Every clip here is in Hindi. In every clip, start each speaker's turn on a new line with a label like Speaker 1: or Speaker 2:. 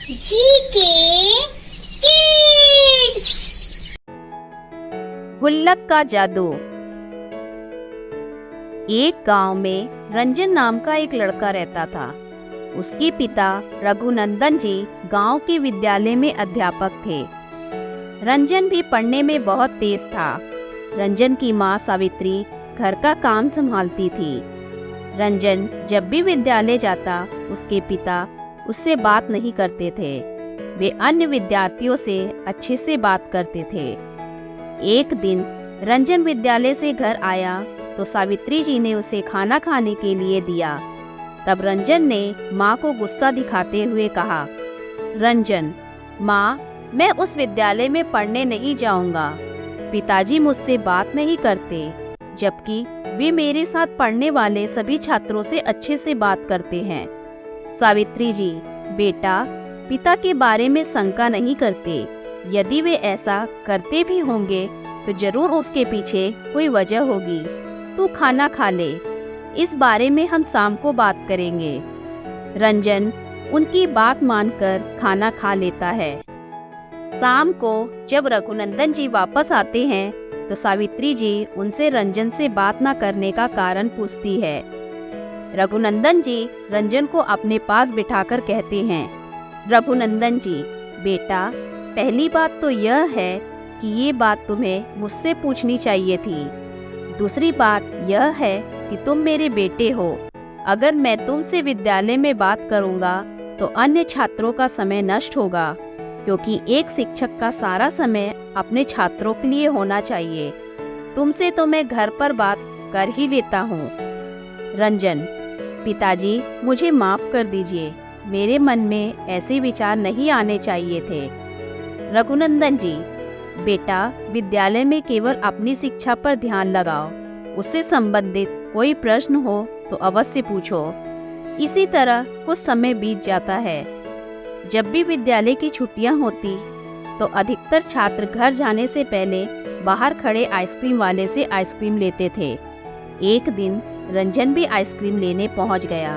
Speaker 1: GK kids.
Speaker 2: गुल्लक का जादू। एक गांव में रंजन नाम का एक लड़का रहता था। उसके पिता रघुनंदन जी गांव के विद्यालय में अध्यापक थे। रंजन भी पढ़ने में बहुत तेज था। रंजन की माँ सावित्री घर का काम संभालती थी। रंजन जब भी विद्यालय जाता, उसके पिता उससे बात नहीं करते थे। वे अन्य विद्यार्थियों से अच्छे से बात करते थे। एक दिन रंजन विद्यालय से घर आया तो सावित्री जी ने उसे खाना खाने के लिए दिया। तब रंजन ने माँ को गुस्सा दिखाते हुए कहा, रंजन, माँ, मैं उस विद्यालय में पढ़ने नहीं जाऊंगा। पिताजी मुझसे बात नहीं करते, जबकि वे मेरे साथ पढ़ने वाले सभी छात्रों से अच्छे से बात करते हैं। सावित्री जी, बेटा, पिता के बारे में शंका नहीं करते। यदि वे ऐसा करते भी होंगे तो जरूर उसके पीछे कोई वजह होगी। तू खाना खा ले, इस बारे में हम शाम को बात करेंगे। रंजन उनकी बात मानकर खाना खा लेता है। शाम को जब रघुनंदन जी वापस आते हैं तो सावित्री जी उनसे रंजन से बात न करने का कारण पूछती है। रघुनंदन जी रंजन को अपने पास बिठाकर कहते हैं, रघुनंदन जी, बेटा, पहली बात तो यह है कि ये बात तुम्हें मुझसे पूछनी चाहिए थी। दूसरी बात यह है कि तुम मेरे बेटे हो। अगर मैं तुमसे विद्यालय में बात करूंगा तो अन्य छात्रों का समय नष्ट होगा, क्योंकि एक शिक्षक का सारा समय अपने छात्रों के लिए होना चाहिए। तुमसे तो मैं घर पर बात कर ही लेता हूँ। रंजन, पिताजी, मुझे माफ कर दीजिए। मेरे मन में ऐसे विचार नहीं आने चाहिए थे। रघुनंदन जी, बेटा, विद्यालय में केवल अपनी शिक्षा पर ध्यान लगाओ। उससे संबंधित कोई प्रश्न हो तो अवश्य पूछो। इसी तरह कुछ समय बीत जाता है। जब भी विद्यालय की छुट्टियां होती तो अधिकतर छात्र घर जाने से पहले बाहर खड़े आइसक्रीम वाले से आइसक्रीम लेते थे। एक दिन रंजन भी आइसक्रीम लेने पहुंच गया।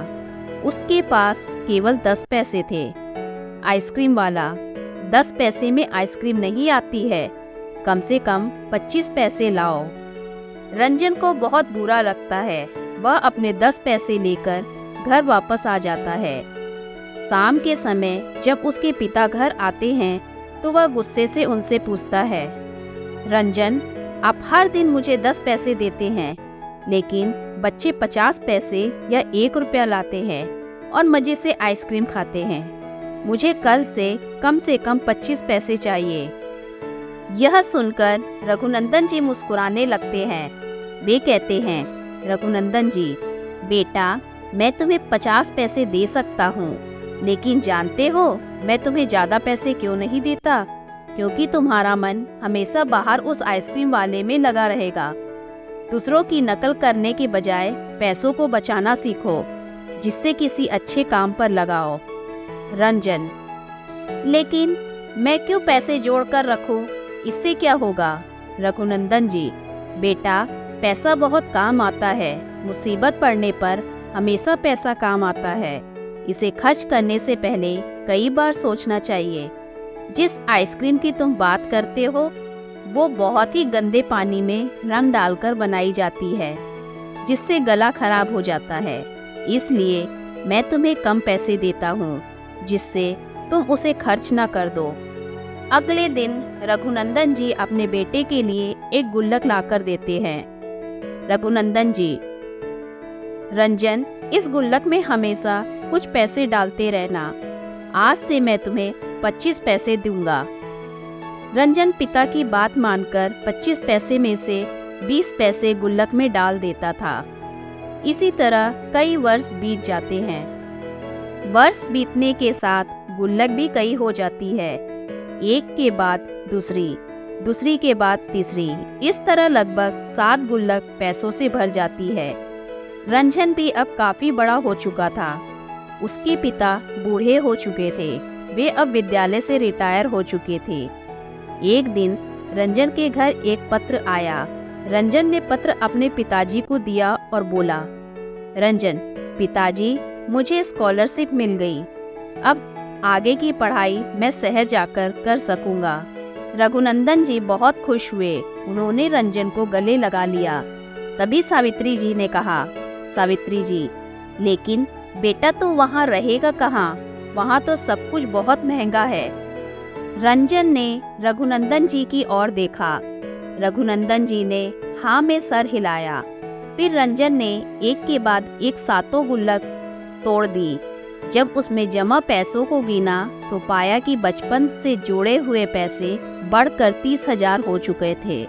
Speaker 2: उसके पास केवल 10 पैसे थे। आइसक्रीम वाला, 10 पैसे में आइसक्रीम नहीं आती है, कम से कम 25 पैसे लाओ। रंजन को बहुत बुरा लगता है। वह अपने 10 पैसे लेकर घर वापस आ जाता है। शाम के समय जब उसके पिता घर आते हैं तो वह गुस्से से उनसे पूछता है, रंजन, आप हर दिन मुझे 10 पैसे देते हैं, लेकिन बच्चे 50 पैसे या 1 रुपया लाते हैं और मजे से आइसक्रीम खाते हैं। मुझे कल से कम 25 पैसे चाहिए। यह सुनकर रघुनंदन जी मुस्कुराने लगते हैं। वे कहते हैं, रघुनंदन जी, बेटा, मैं तुम्हें 50 पैसे दे सकता हूँ, लेकिन जानते हो मैं तुम्हें ज़्यादा पैसे क्यों नहीं देता? क्योंकि तुम्हारा मन हमेशा बाहर उस आइसक्रीम वाले में लगा रहेगा। दूसरों की नकल करने के बजाय पैसों को बचाना सीखो, जिससे किसी अच्छे काम पर लगाओ। रंजन, लेकिन मैं क्यों पैसे जोड़ कर रखूं? इससे क्या होगा? रघुनंदन जी, बेटा, पैसा बहुत काम आता है। मुसीबत पड़ने पर हमेशा पैसा काम आता है। इसे खर्च करने से पहले कई बार सोचना चाहिए। जिस आइसक्रीम की तुम बात करते हो वो बहुत ही गंदे पानी में रंग डालकर बनाई जाती है, जिससे गला खराब हो जाता है। इसलिए मैं तुम्हें कम पैसे देता हूँ, जिससे तुम उसे खर्च ना कर दो। अगले दिन रघुनंदन जी अपने बेटे के लिए एक गुल्लक लाकर देते हैं। रघुनंदन जी, रंजन, इस गुल्लक में हमेशा कुछ पैसे डालते रहना। आज से मैं तुम्हें 25 पैसे दूंगा। रंजन पिता की बात मानकर 25 पैसे में से 20 पैसे गुल्लक में डाल देता था। इसी तरह कई वर्ष बीत जाते हैं। वर्ष बीतने के साथ गुल्लक भी कई हो जाती है। एक के बाद दूसरी, दूसरी के बाद तीसरी। इस तरह लगभग 7 गुल्लक पैसों से भर जाती है। रंजन भी अब काफी बड़ा हो चुका था। उसके पिता बूढ़े हो चुके थे। वे अब विद्यालय से रिटायर हो चुके थे। एक दिन रंजन के घर एक पत्र आया। रंजन ने पत्र अपने पिताजी को दिया और बोला, रंजन, पिताजी, मुझे स्कॉलरशिप मिल गई। अब आगे की पढ़ाई मैं शहर जाकर कर सकूंगा। रघुनंदन जी बहुत खुश हुए। उन्होंने रंजन को गले लगा लिया। तभी सावित्री जी ने कहा, सावित्री जी, लेकिन बेटा तो वहाँ रहेगा कहाँ? वहाँ तो सब कुछ बहुत महंगा है। रंजन ने रघुनंदन जी की ओर देखा। रघुनंदन जी ने हाँ में सर हिलाया। फिर रंजन ने एक के बाद एक सातों गुल्लक तोड़ दी। जब उसमें जमा पैसों को गिना तो पाया कि बचपन से जोड़े हुए पैसे बढ़कर 30,000 हो चुके थे।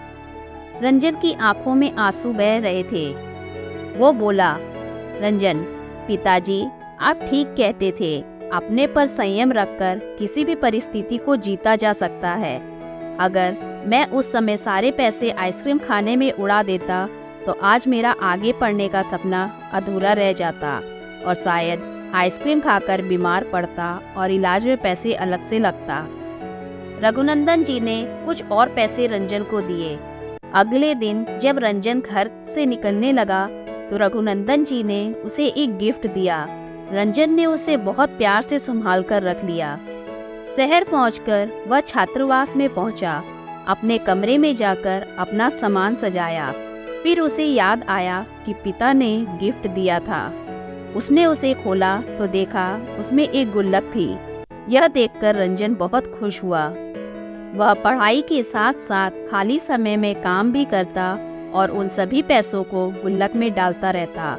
Speaker 2: रंजन की आंखों में आंसू बह रहे थे। वो बोला, रंजन, पिताजी, आप ठीक कहते थे। अपने पर संयम रखकर किसी भी परिस्थिति को जीता जा सकता है। अगर मैं उस समय सारे पैसे आइसक्रीम खाने में उड़ा देता तो आज मेरा आगे पढ़ने का सपना अधूरा रह जाता और शायद आइसक्रीम खाकर बीमार पड़ता और इलाज में पैसे अलग से लगता। रघुनंदन जी ने कुछ और पैसे रंजन को दिए। अगले दिन जब रंजन घर से निकलने लगा तो रघुनंदन जी ने उसे एक गिफ्ट दिया। रंजन ने उसे बहुत प्यार से संभाल कर रख लिया। शहर पहुंचकर वह छात्रावास में पहुंचा। अपने कमरे में जाकर अपना सामान सजाया। फिर उसे याद आया कि पिता ने गिफ्ट दिया था। उसने उसे खोला तो देखा उसमें एक गुल्लक थी। यह देखकर रंजन बहुत खुश हुआ। वह पढ़ाई के साथ साथ खाली समय में काम भी करता और उन सभी पैसों को गुल्लक में डालता रहता।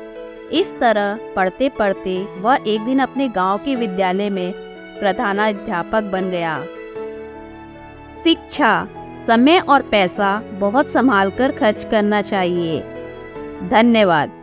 Speaker 2: इस तरह पढ़ते पढ़ते वह एक दिन अपने गांव के विद्यालय में प्रधानाध्यापक बन गया। शिक्षा, समय और पैसा बहुत संभाल कर खर्च करना चाहिए। धन्यवाद।